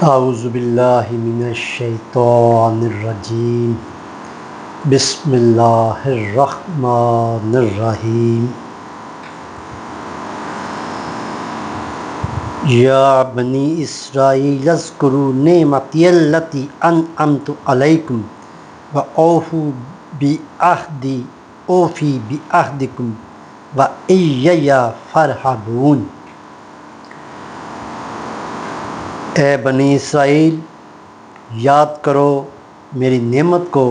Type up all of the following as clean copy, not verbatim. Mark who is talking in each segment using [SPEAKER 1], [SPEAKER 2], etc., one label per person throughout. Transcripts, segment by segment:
[SPEAKER 1] اعوذ باللہ من الشیطان الرجیم بسم اللہ الرحمن الرحیم یا بنی اسرائیل اذکروا نعمتی التی انعمت علیکم واوفوا بعہدی اوفی بعہدکم وإیّ فارہبون۔ اے بنی اسرائیل، یاد کرو میری نعمت کو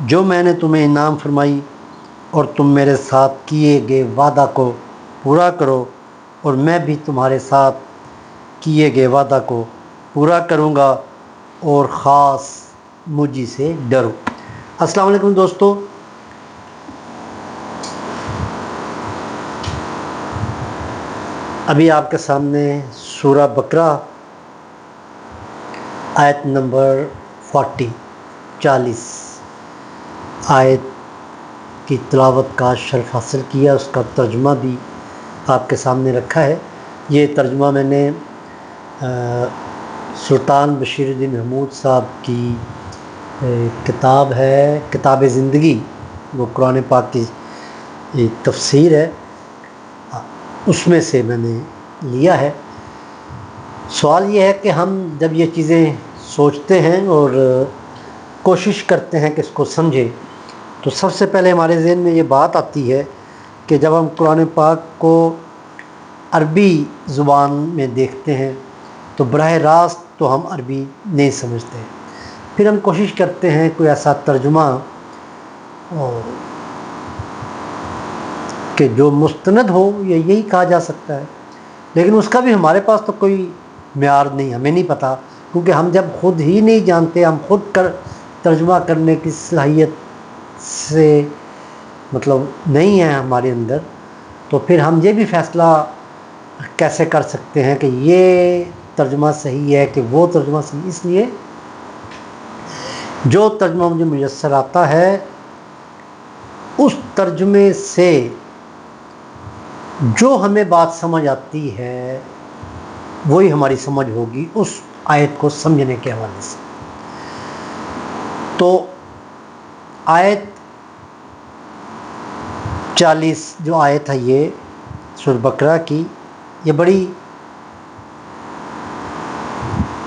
[SPEAKER 1] جو میں نے تمہیں انعام فرمائی، اور تم میرے ساتھ کیے گئے وعدہ کو پورا کرو، اور میں بھی تمہارے ساتھ کیے گئے وعدہ کو پورا کروں گا، اور خاص مجھ سے ڈرو۔ السلام علیکم دوستو، ابھی آپ کے سامنے سورہ بقرہ آیت نمبر 40 آیت کی تلاوت کا شرف حاصل کیا، اس کا ترجمہ بھی آپ کے سامنے رکھا ہے۔ یہ ترجمہ میں نے سلطان بشیر الدین محمود صاحب کی کتاب ہے کتاب زندگی، وہ قرآن پاک کی تفسیر ہے، اس میں سے میں نے لیا ہے۔ سوال یہ ہے کہ ہم جب یہ چیزیں سوچتے ہیں اور کوشش کرتے ہیں کہ اس کو سمجھیں، تو سب سے پہلے ہمارے ذہن میں یہ بات آتی ہے کہ جب ہم قرآن پاک کو عربی زبان میں دیکھتے ہیں تو براہ راست تو ہم عربی نہیں سمجھتے، پھر ہم کوشش کرتے ہیں کوئی ایسا ترجمہ کہ جو مستند ہو، یہی کہا جا سکتا ہے، لیکن اس کا بھی ہمارے پاس تو کوئی معیار نہیں، ہمیں نہیں پتہ، کیونکہ ہم جب خود ہی نہیں جانتے، ہم خود ترجمہ کرنے کی صلاحیت سے نہیں ہے ہمارے اندر، تو پھر ہم یہ بھی فیصلہ کیسے کر سکتے ہیں کہ یہ ترجمہ صحیح ہے کہ وہ ترجمہ صحیح؟ اس لیے جو ترجمہ مجھے میسر آتا ہے، اس ترجمے سے جو ہمیں بات سمجھ آتی ہے وہی ہماری سمجھ ہوگی اس آیت کو سمجھنے کے حوالے سے۔ تو آیت 40 جو آیت ہے یہ سورہ بقرہ کی، یہ بڑی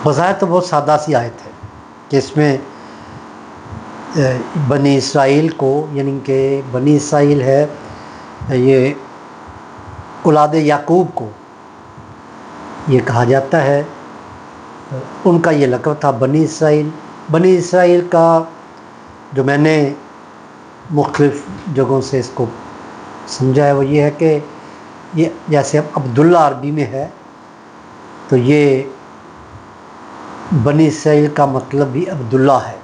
[SPEAKER 1] بظاہر تو بہت سادہ سی آیت ہے کہ اس میں بنی اسرائیل کو، یعنی کہ بنی اسرائیل ہے یہ اولاد یعقوب کو یہ کہا جاتا ہے، ان کا یہ لقب تھا بنی اسرائیل۔ بنی اسرائیل کا جو میں نے مختلف جگہوں سے اس کو سمجھا ہے وہ یہ ہے کہ یہ جیسے اب عبداللہ عربی میں ہے، تو یہ بنی اسرائیل کا مطلب بھی عبداللہ ہے،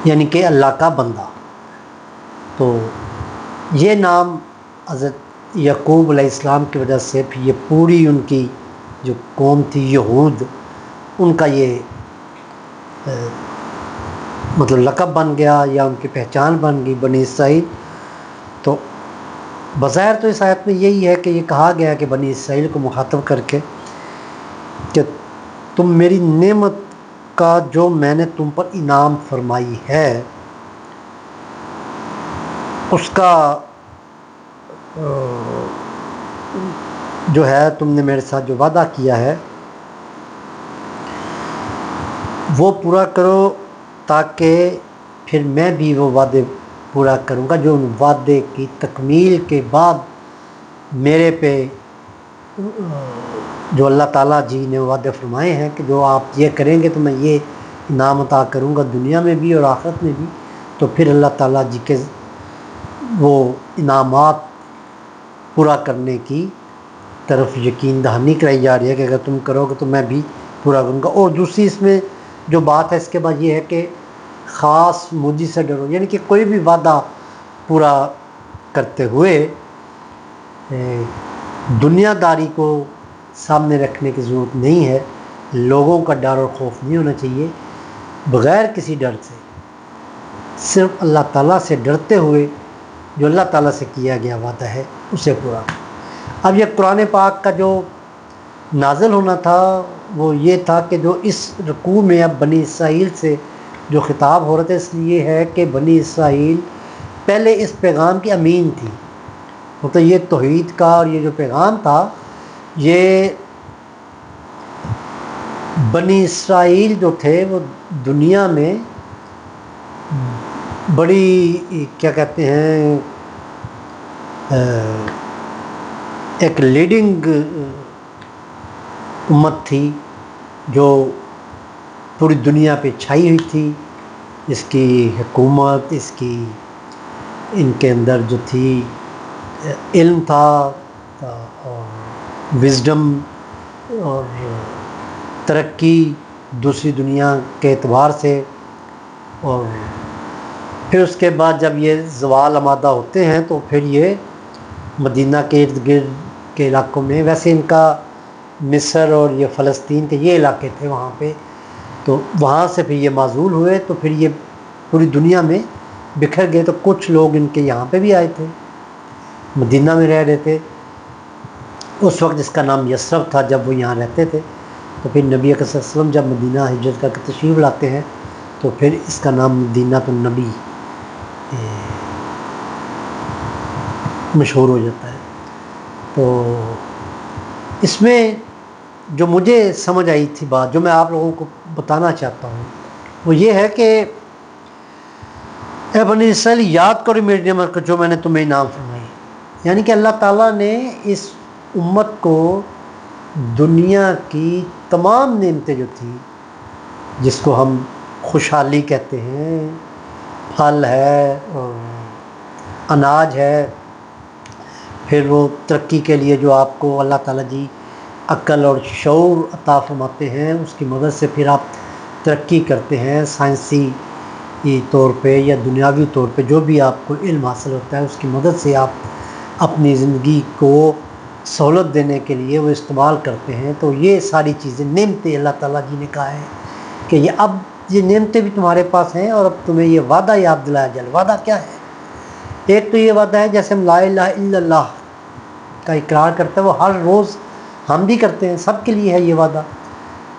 [SPEAKER 1] یعنی کہ اللہ کا بندہ۔ تو یہ نام حضرت یعقوب علیہ السلام کی وجہ سے پھر یہ پوری ان کی جو قوم تھی یہود، ان کا یہ لقب بن گیا یا ان کی پہچان بن گئی بنی اسرائیل۔ تو بظاہر تو اس آیت میں یہی ہے کہ یہ کہا گیا کہ بنی اسرائیل کو مخاطب کر کے کہ تم میری نعمت کا جو میں نے تم پر انعام فرمائی ہے اس کا جو ہے تم نے میرے ساتھ جو وعدہ کیا ہے وہ پورا کرو، تاکہ پھر میں بھی وہ وعدے پورا کروں گا جو ان وعدے کی تکمیل کے بعد میرے پہ جو اللہ تعالیٰ جی نے وعدے فرمائے ہیں کہ جو آپ یہ کریں گے تو میں یہ انعام عطا کروں گا دنیا میں بھی اور آخرت میں بھی۔ تو پھر اللہ تعالیٰ جی کے وہ انعامات پورا کرنے کی طرف یقین دہانی کرائی جا رہی ہے کہ اگر تم کرو گے تو میں بھی پورا کروں گا۔ اور دوسری اس میں جو بات ہے اس کے بعد یہ ہے کہ خاص مجھ سے ڈرو، یعنی کہ کوئی بھی وعدہ پورا کرتے ہوئے دنیا داری کو سامنے رکھنے کی ضرورت نہیں ہے، لوگوں کا ڈر اور خوف نہیں ہونا چاہیے، بغیر کسی ڈر سے صرف اللہ تعالیٰ سے ڈرتے ہوئے جو اللہ تعالیٰ سے کیا گیا وعدہ ہے اسے پورا کرو۔ اب یہ قرآن پاک کا جو نازل ہونا تھا وہ یہ تھا کہ جو اس رکوع میں اب بنی اسرائیل سے جو خطاب ہو رہا تھا، اس لیے ہے کہ بنی اسرائیل پہلے اس پیغام کی امین تھی، مطلب یہ توحید کا اور یہ جو پیغام تھا، یہ بنی اسرائیل جو تھے وہ دنیا میں بڑی کیا کہتے ہیں ایک لیڈنگ امت تھی جو پوری دنیا پہ چھائی ہوئی تھی، اس کی حکومت، اس کی ان کے اندر جو تھی علم تھا اور وزڈم اور ترقی دوسری دنیا کے اعتبار سے. اور پھر اس کے بعد جب یہ زوال آمادہ ہوتے ہیں تو پھر یہ مدینہ کے ارد گرد کے علاقوں میں، ویسے ان کا مصر اور یہ فلسطین کے یہ علاقے تھے وہاں پہ، تو وہاں سے پھر یہ معزول ہوئے، تو پھر یہ پوری دنیا میں بکھر گئے. تو کچھ لوگ ان کے یہاں پہ بھی آئے تھے، مدینہ میں رہ رہے تھے. اس وقت اس کا نام یثرب تھا جب وہ یہاں رہتے تھے. تو پھر نبی اکرم صلی اللہ علیہ وسلم جب مدینہ ہجرت کر کے تشریف لاتے ہیں تو پھر اس کا نام مدینہ النبی مشہور ہو جاتا ہے. تو اس میں جو مجھے سمجھ آئی تھی بات، جو میں آپ لوگوں کو بتانا چاہتا ہوں، وہ یہ ہے کہ اے بنی اسرائیل، یاد کرو میری نعمت کو جو میں نے تمہیں انعام فرمائی. یعنی کہ اللہ تعالیٰ نے اس امت کو دنیا کی تمام نعمتیں جو تھیں، جس کو ہم خوشحالی کہتے ہیں، پھل ہے اور اناج ہے، پھر وہ ترقی کے لیے جو آپ کو اللہ تعالیٰ جی عقل اور شعور عطا فرماتے ہیں، اس کی مدد سے پھر آپ ترقی کرتے ہیں سائنسی طور پہ یا دنیاوی طور پہ، جو بھی آپ کو علم حاصل ہوتا ہے اس کی مدد سے آپ اپنی زندگی کو سہولت دینے کے لیے وہ استعمال کرتے ہیں. تو یہ ساری چیزیں نعمتیں اللہ تعالیٰ جی نے کہا ہے کہ یہ اب یہ نعمتیں بھی تمہارے پاس ہیں، اور اب تمہیں یہ وعدہ یاد دلایا جائے. وعدہ کیا ہے؟ ایک تو یہ وعدہ ہے جیسے ہم لا الہ الا اللہ کا اقرار کرتے ہیں، وہ ہر روز ہم بھی کرتے ہیں، سب کے لیے ہے یہ وعدہ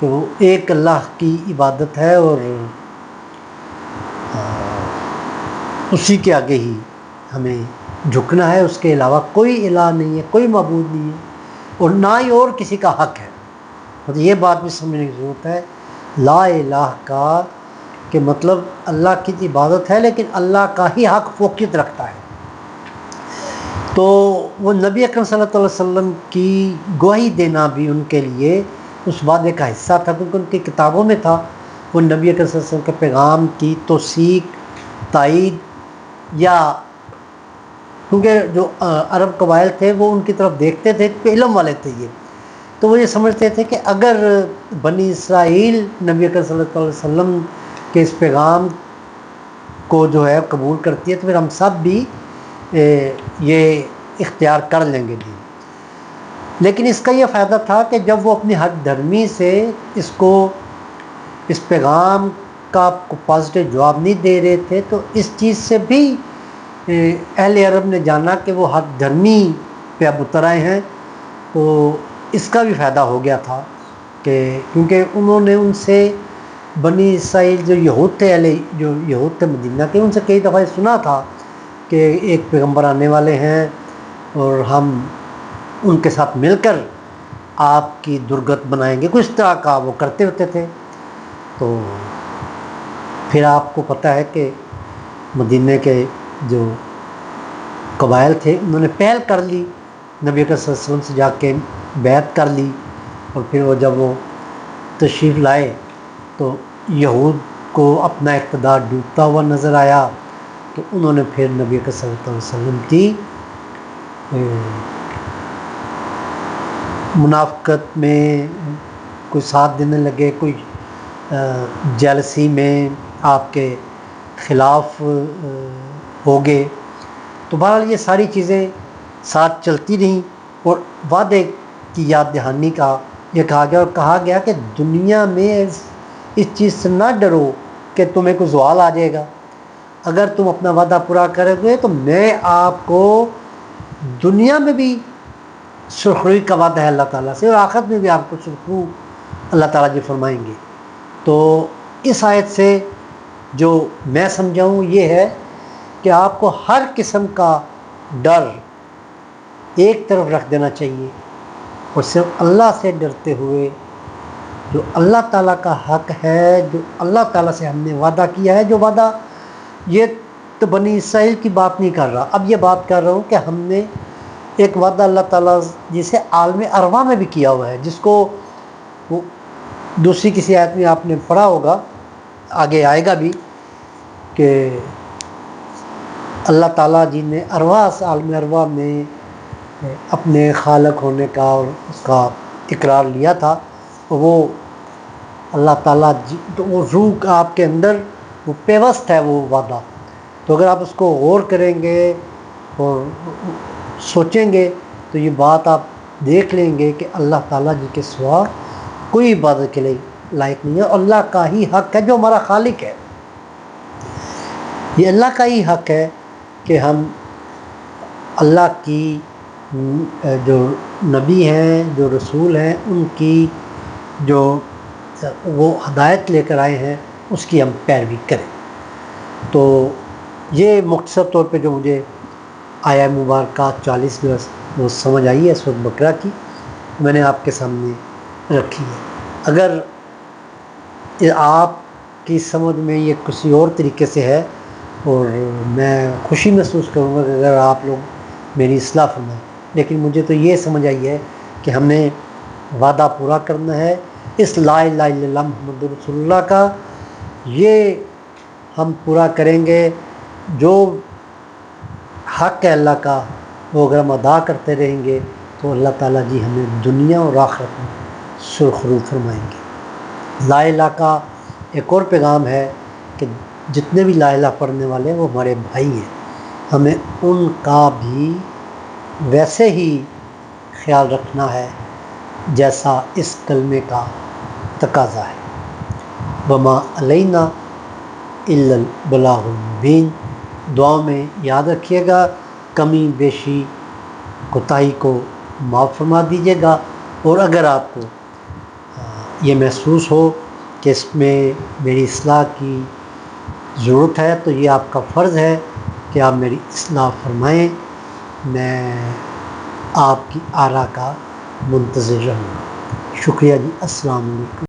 [SPEAKER 1] کہ وہ ایک اللہ کی عبادت ہے اور اسی کے آگے ہی ہمیں جھکنا ہے، اس کے علاوہ کوئی الہ نہیں ہے، کوئی معبود نہیں ہے، اور نہ ہی اور کسی کا حق ہے. مطلب یہ بات بھی سمجھنے کی ضرورت ہے. لا الہ کا کہ مطلب اللہ کی عبادت ہے لیکن اللہ کا ہی حق فوقیت رکھتا ہے. تو وہ نبی اکرم صلی اللہ علیہ وسلم کی گواہی دینا بھی ان کے لیے اس وعدے کا حصہ تھا، کیونکہ ان کی کتابوں میں تھا. وہ نبی اکرم صلی اللہ علیہ وسلم کے پیغام کی توثیق، تائید، یا کیونکہ جو عرب قبائل تھے وہ ان کی طرف دیکھتے تھے کہ علم والے تھے یہ، تو وہ یہ سمجھتے تھے کہ اگر بنی اسرائیل نبی اکرم صلی اللہ علیہ وسلم کے اس پیغام کو جو ہے قبول کرتی ہے تو پھر ہم سب بھی یہ اختیار کر لیں گے دین. لیکن اس کا یہ فائدہ تھا کہ جب وہ اپنی حق دھرمی سے اس پیغام کا پازیٹیو جواب نہیں دے رہے تھے، تو اس چیز سے بھی اہل عرب نے جانا کہ وہ حق دھرمی پہ اب اتر آئے ہیں. تو اس کا بھی فائدہ ہو گیا تھا کہ کیونکہ انہوں نے ان سے بنی اسرائیل جو یہود تھے مدینہ کے، ان سے کئی دفعہ سنا تھا کہ ایک پیغمبر آنے والے ہیں اور ہم ان کے ساتھ مل کر آپ کی درگت بنائیں گے، کچھ طرح کا وہ کرتے ہوتے تھے. تو پھر آپ کو پتہ ہے کہ مدینہ کے جو قبائل تھے انہوں نے پہل کر لی، نبی اکرم صلی اللہ علیہ وسلم سے جا کے بیعت کر لی، اور پھر وہ جب وہ تشریف لائے تو یہود کو اپنا اقتدار ڈوبتا ہوا نظر آیا، تو انہوں نے پھر نبی اکرم صلی اللہ علیہ وسلم کی منافقت میں کوئی ساتھ دینے لگے، کوئی جیلسی میں آپ کے خلاف ہو گئے. تو بہرحال یہ ساری چیزیں ساتھ چلتی رہیں، اور وعدے کی یاد دہانی کا یہ کہا گیا، اور کہا گیا کہ دنیا میں اس چیز سے نہ ڈرو کہ تمہیں کوئی زوال آ جائے گا. اگر تم اپنا وعدہ پورا کرو گے تو میں آپ کو دنیا میں بھی سرخروئی کا وعدہ ہے اللہ تعالیٰ سے، اور آخرت میں بھی آپ کو سرخرو اللہ تعالیٰ جی فرمائیں گے۔ تو اس آیت سے جو میں سمجھاؤں یہ ہے کہ آپ کو ہر قسم کا ڈر ایک طرف رکھ دینا چاہیے، اور صرف اللہ سے ڈرتے ہوئے جو اللہ تعالیٰ کا حق ہے، جو اللہ تعالیٰ سے ہم نے وعدہ کیا ہے، جو وعدہ یہ تو بنی اسرائیل کی بات نہیں کر رہا، اب یہ بات کر رہا ہوں کہ ہم نے ایک وعدہ اللہ تعالیٰ جسے عالم ارواح میں بھی کیا ہوا ہے، جس کو وہ دوسری کسی آیت میں آپ نے پڑھا ہوگا، آگے آئے گا بھی، کہ اللہ تعالیٰ جی نے ارواح عالم ارواح میں اپنے خالق ہونے کا اور اس کا اقرار لیا تھا، وہ اللہ تعالیٰ جی تو وہ روح آپ کے اندر وہ پیوست ہے وہ وعدہ، تو اگر آپ اس کو غور کریں گے اور سوچیں گے تو یہ بات آپ دیکھ لیں گے کہ اللہ تعالیٰ جی کے سوا کوئی عبادت کے لیے لائق نہیں ہے، اللہ کا ہی حق ہے جو ہمارا خالق ہے، یہ اللہ کا ہی حق ہے کہ ہم اللہ کی جو نبی ہیں، جو رسول ہیں، ان کی جو وہ ہدایت لے کر آئے ہیں اس کی ہم پیروی کریں۔ تو یہ مختصر طور پہ جو مجھے آیا مبارکہ 40 جو وہ سمجھ آئی ہے سورۃ بقرہ کی، میں نے آپ کے سامنے رکھی ہے۔ اگر آپ کی سمجھ میں یہ کسی اور طریقے سے ہے، اور میں خوشی محسوس کروں گا کہ اگر آپ لوگ میری اصلاح فرمائیں، لیکن مجھے تو یہ سمجھ آئی ہے کہ ہمیں وعدہ پورا کرنا ہے اس لا الہ الا اللہ محمد رسول اللہ کا، یہ ہم پورا کریں گے، جو حق ہے اللہ کا وہ اگر ہم ادا کرتے رہیں گے تو اللہ تعالیٰ جی ہمیں دنیا اور آخرت میں سرخرو فرمائیں گے۔ لا الہ کا ایک اور پیغام ہے کہ جتنے بھی لا الہ پڑھنے والے ہیں وہ ہمارے بھائی ہیں، ہمیں ان کا بھی ویسے ہی خیال رکھنا ہے جیسا اس کلمے کا تقاضا ہے۔ وما علینا الا البلاغ المبین۔ دعاؤں میں یاد رکھیے گا، کمی بیشی کوتاہی کو معاف فرما دیجیے گا، اور اگر آپ کو یہ محسوس ہو کہ اس میں میری اصلاح کی ضرورت ہے تو یہ آپ کا فرض ہے کہ آپ میری اصلاح فرمائیں، میں آپ کی آراء کا منتظر رہوں گا۔ شکریہ جی، السلام علیکم۔